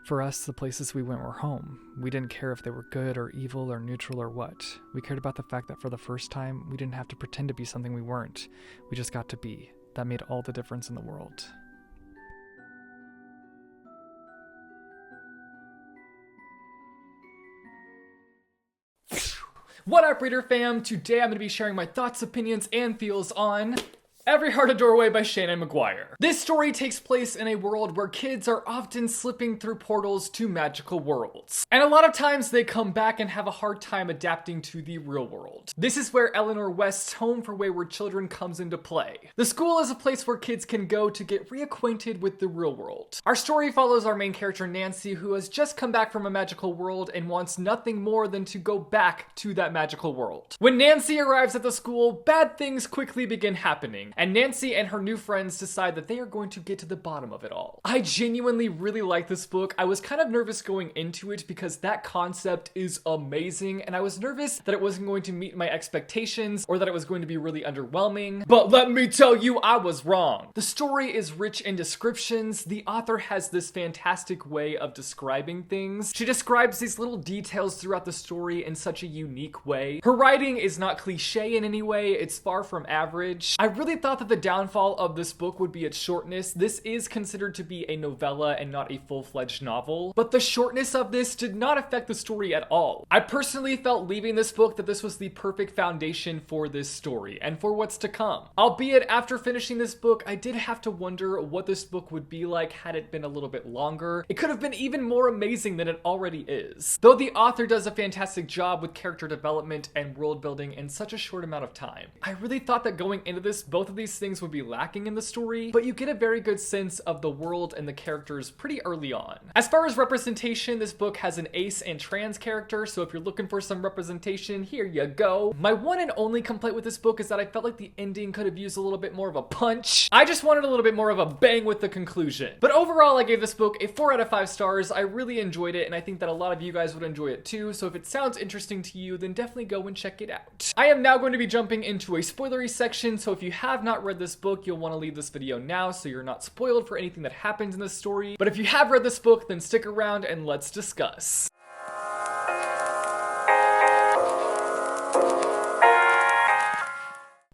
For us, the places we went were home. We didn't care if they were good or evil or neutral or what. We cared about the fact that for the first time, we didn't have to pretend to be something we weren't. We just got to be. That made all the difference in the world. What up, Reader fam? Today I'm going to be sharing my thoughts, opinions, and feels on Every Heart a Doorway by Seanan Mcguire. This story takes place in a world where kids are often slipping through portals to magical worlds. And a lot of times they come back and have a hard time adapting to the real world. This is where Eleanor West's Home for Wayward Children comes into play. The school is a place where kids can go to get reacquainted with the real world. Our story follows our main character Nancy, who has just come back from a magical world and wants nothing more than to go back to that magical world. When Nancy arrives at the school, bad things quickly begin happening. And Nancy and her new friends decide that they are going to get to the bottom of it all. I genuinely really like this book. I was kind of nervous going into it because that concept is amazing, and I was nervous that it wasn't going to meet my expectations or that it was going to be really underwhelming. But let me tell you, I was wrong. The story is rich in descriptions. The author has this fantastic way of describing things. She describes these little details throughout the story in such a unique way. Her writing is not cliche in any way. It's far from average. I really thought that the downfall of this book would be its shortness. This is considered to be a novella and not a full-fledged novel, but the shortness of this did not affect the story at all. I personally felt leaving this book that this was the perfect foundation for this story and for what's to come. Albeit after finishing this book, I did have to wonder what this book would be like had it been a little bit longer. It could have been even more amazing than it already is. Though the author does a fantastic job with character development and world building in such a short amount of time. I really thought that going into this, both of these things would be lacking in the story, but you get a very good sense of the world and the characters pretty early on. As far as representation, this book has an ace and trans character, so if you're looking for some representation, here you go. My one and only complaint with this book is that I felt like the ending could have used a little bit more of a punch. I just wanted a little bit more of a bang with the conclusion. But overall, I gave this book a 4 out of 5 stars. I really enjoyed it, and I think that a lot of you guys would enjoy it too, so if it sounds interesting to you, then definitely go and check it out. I am now going to be jumping into a spoilery section, so if you have not read this book, you'll want to leave this video now so you're not spoiled for anything that happens in this story. But if you have read this book, then stick around and let's discuss.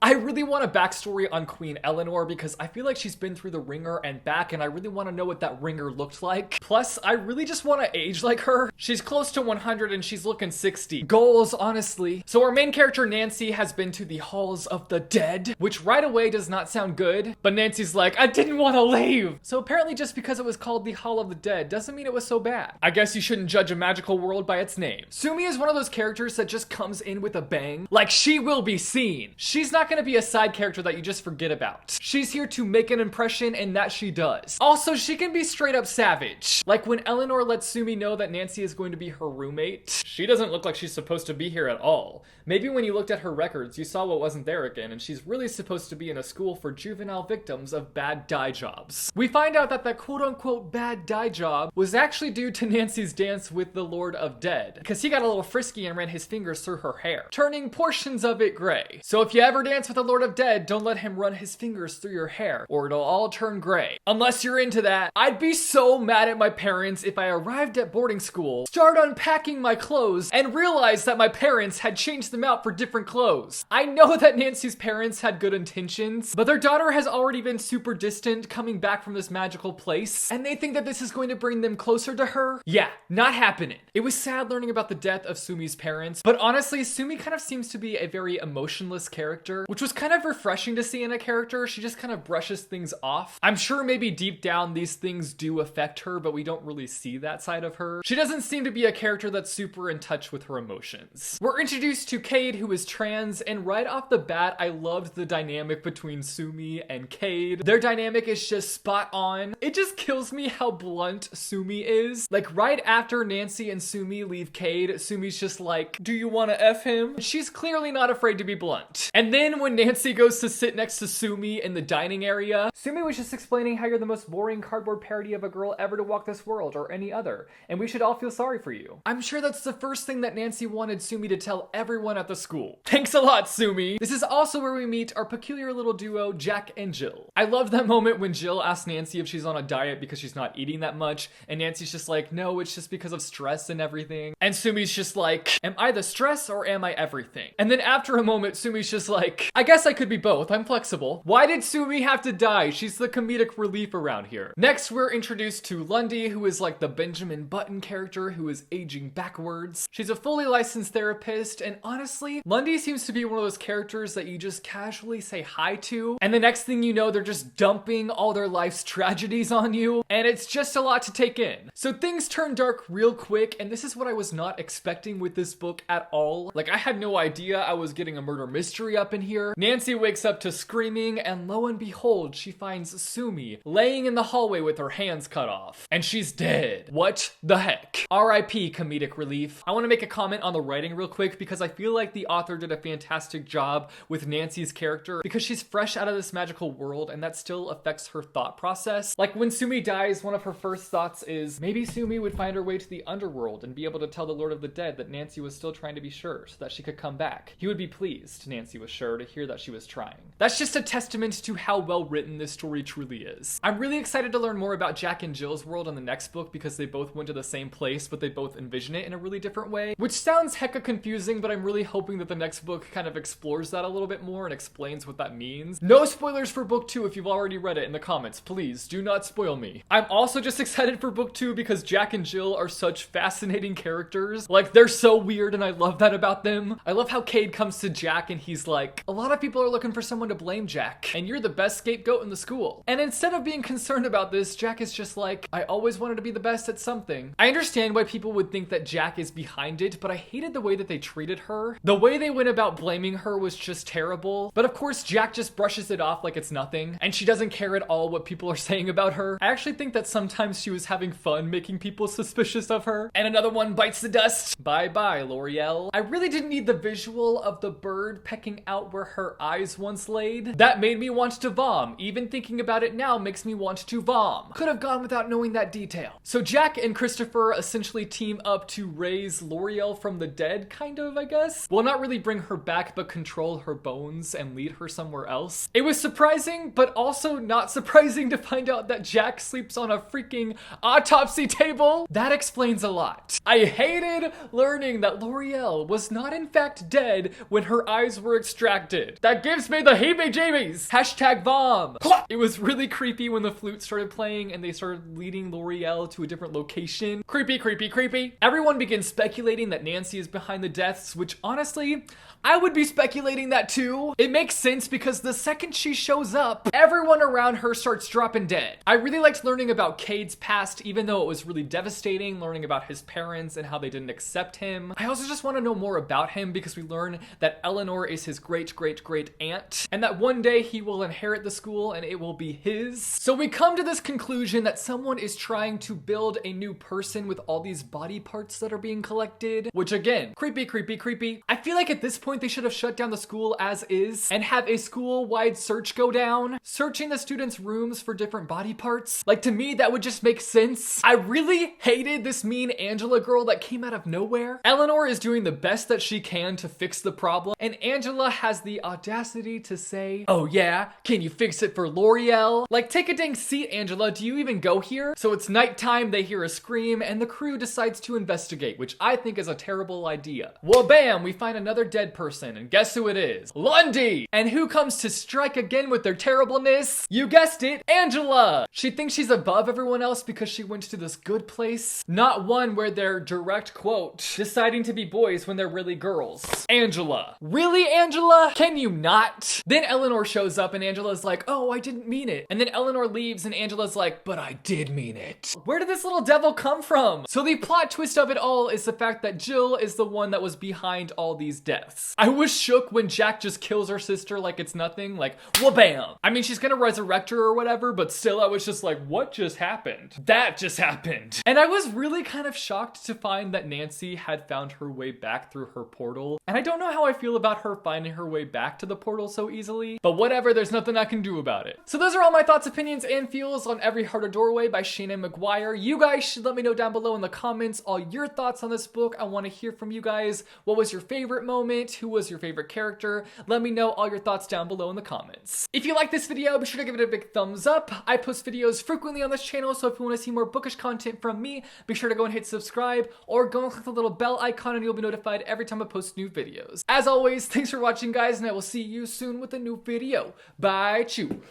I really want a backstory on Queen Eleanor because I feel like she's been through the ringer and back, and I really want to know what that ringer looked like. Plus, I really just want to age like her. She's close to 100 and she's looking 60. Goals, honestly. So our main character Nancy has been to the halls of the dead, which right away does not sound good, but Nancy's like, I didn't want to leave. So apparently just because it was called the Hall of the Dead doesn't mean it was so bad. I guess you shouldn't judge a magical world by its name. Sumi is one of those characters that just comes in with a bang. Like, she will be seen. She's not gonna be a side character that you just forget about. She's here to make an impression, and that she does. Also, she can be straight up savage. Like when Eleanor lets Sumi know that Nancy is going to be her roommate. She doesn't look like she's supposed to be here at all. Maybe when you looked at her records, you saw what wasn't there again, and she's really supposed to be in a school for juvenile victims of bad dye jobs. We find out that that quote-unquote bad dye job was actually due to Nancy's dance with the Lord of Dead, because he got a little frisky and ran his fingers through her hair, turning portions of it gray. So if you ever dance with the Lord of Dead, don't let him run his fingers through your hair, or it'll all turn gray. Unless you're into that. I'd be so mad at my parents if I arrived at boarding school, start unpacking my clothes, and realized that my parents had changed them out for different clothes. I know that Nancy's parents had good intentions, but their daughter has already been super distant coming back from this magical place, and they think that this is going to bring them closer to her. Yeah, not happening. It was sad learning about the death of Sumi's parents, but honestly, Sumi kind of seems to be a very emotionless character, which was kind of refreshing to see in a character. She just kind of brushes things off. I'm sure maybe deep down these things do affect her, but we don't really see that side of her. She doesn't seem to be a character that's super in touch with her emotions. We're introduced to Cade, who is trans, and right off the bat, I loved the dynamic between Sumi and Cade. Their dynamic is just spot on. It just kills me how blunt Sumi is. Like right after Nancy and Sumi leave Cade, Sumi's just like, do you want to F him? She's clearly not afraid to be blunt. And then when when Nancy goes to sit next to Sumi in the dining area, Sumi was just explaining how you're the most boring cardboard parody of a girl ever to walk this world or any other, and we should all feel sorry for you. I'm sure that's the first thing that Nancy wanted Sumi to tell everyone at the school. Thanks a lot, Sumi. This is also where we meet our peculiar little duo, Jack and Jill. I love that moment when Jill asks Nancy if she's on a diet because she's not eating that much, and Nancy's just like, no, it's just because of stress and everything. And Sumi's just like, am I the stress or am I everything? And then after a moment, Sumi's just like, I guess I could be both. I'm flexible. Why did Sumi have to die? She's the comedic relief around here. Next, we're introduced to Lundy, who is like the Benjamin Button character who is aging backwards. She's a fully licensed therapist, and honestly, Lundy seems to be one of those characters that you just casually say hi to, and the next thing you know, they're just dumping all their life's tragedies on you, and it's just a lot to take in. So things turn dark real quick, and this is what I was not expecting with this book at all. Like, I had no idea I was getting a murder mystery up in here. Nancy wakes up to screaming, and lo and behold, she finds Sumi laying in the hallway with her hands cut off, and she's dead. What the heck? R.I.P. comedic relief. I want to make a comment on the writing real quick because I feel like the author did a fantastic job with Nancy's character because she's fresh out of this magical world, and that still affects her thought process. Like, when Sumi dies, one of her first thoughts is maybe Sumi would find her way to the underworld and be able to tell the Lord of the Dead that Nancy was still trying to be sure so that she could come back. He would be pleased, Nancy was sure, to hear that she was trying. That's just a testament to how well written this story truly is. I'm really excited to learn more about Jack and Jill's world in the next book because they both went to the same place, but they both envision it in a really different way, which sounds hecka confusing, but I'm really hoping that the next book kind of explores that a little bit more and explains what that means. No spoilers for book 2 if you've already read it in the comments. Please do not spoil me. I'm also just excited for book 2 because Jack and Jill are such fascinating characters. Like, they're so weird and I love that about them. I love how Cade comes to Jack and he's like, a lot of people are looking for someone to blame, Jack, and you're the best scapegoat in the school. And instead of being concerned about this, Jack is just like, I always wanted to be the best at something. I understand why people would think that Jack is behind it, but I hated the way that they treated her. The way they went about blaming her was just terrible. But of course, Jack just brushes it off like it's nothing, and she doesn't care at all what people are saying about her. I actually think that sometimes she was having fun making people suspicious of her. And another one bites the dust. Bye-bye, L'Oreal. I really didn't need the visual of the bird pecking out where her eyes once laid. That made me want to vom. Even thinking about it now makes me want to vom. Could have gone without knowing that detail. So Jack and Christopher essentially team up to raise L'Oreal from the dead, kind of, I guess. Well, not really bring her back, but control her bones and lead her somewhere else. It was surprising, but also not surprising to find out that Jack sleeps on a freaking autopsy table. That explains a lot. I hated learning that L'Oreal was not in fact dead when her eyes were extracted. That gives me the heebie-jeebies. Hashtag vom. It was really creepy when the flute started playing and they started leading L'Oreal to a different location. Creepy, creepy, creepy. Everyone begins speculating that Nancy is behind the deaths, which honestly, I would be speculating that too. It makes sense because the second she shows up, everyone around her starts dropping dead. I really liked learning about Cade's past, even though it was really devastating, learning about his parents and how they didn't accept him. I also just want to know more about him because we learn that Eleanor is his great-great-great aunt, and that one day he will inherit the school and it will be his. So we come to this conclusion that someone is trying to build a new person with all these body parts that are being collected, which again, creepy, creepy, creepy. I feel like at this point they should have shut down the school as is and have a school-wide search go down, searching the students' rooms for different body parts. Like, to me, that would just make sense. I really hated this mean Angela girl that came out of nowhere. Eleanor is doing the best that she can to fix the problem, and Angela has the audacity to say, oh yeah, can you fix it for L'Oreal? Like, take a dang seat, Angela, do you even go here? So it's nighttime, they hear a scream, and the crew decides to investigate, which I think is a terrible idea. Well, bam, we find another dead person, and guess who it is? Lundy! And who comes to strike again with their terribleness? You guessed it, Angela! She thinks she's above everyone else because she went to this good place, not one where they're, direct quote, deciding to be boys when they're really girls. Angela. Really, Angela? Can you not? Then Eleanor shows up and Angela's like, oh, I didn't mean it. And then Eleanor leaves and Angela's like, but I did mean it. Where did this little devil come from? So the plot twist of it all is the fact that Jill is the one that was behind all these deaths. I was shook when Jack just kills her sister like it's nothing, like, wha-bam. I mean, she's gonna resurrect her or whatever, but still I was just like, what just happened? That just happened. And I was really kind of shocked to find that Nancy had found her way back through her portal. And I don't know how I feel about her finding her way back back to the portal so easily. But whatever, there's nothing I can do about it. So those are all my thoughts, opinions, and feels on Every Heart a Doorway by Seanan Mcguire. You guys should let me know down below in the comments all your thoughts on this book. I want to hear from you guys. What was your favorite moment? Who was your favorite character? Let me know all your thoughts down below in the comments. If you like this video, be sure to give it a big thumbs up. I post videos frequently on this channel, so if you want to see more bookish content from me, be sure to go and hit subscribe or go and click the little bell icon and you'll be notified every time I post new videos. As always, thanks for watching, guys, and I will see you soon with a new video. Bye, chew.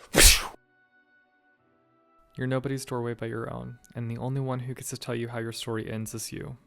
You're nobody's doorway but your own, and the only one who gets to tell you how your story ends is you.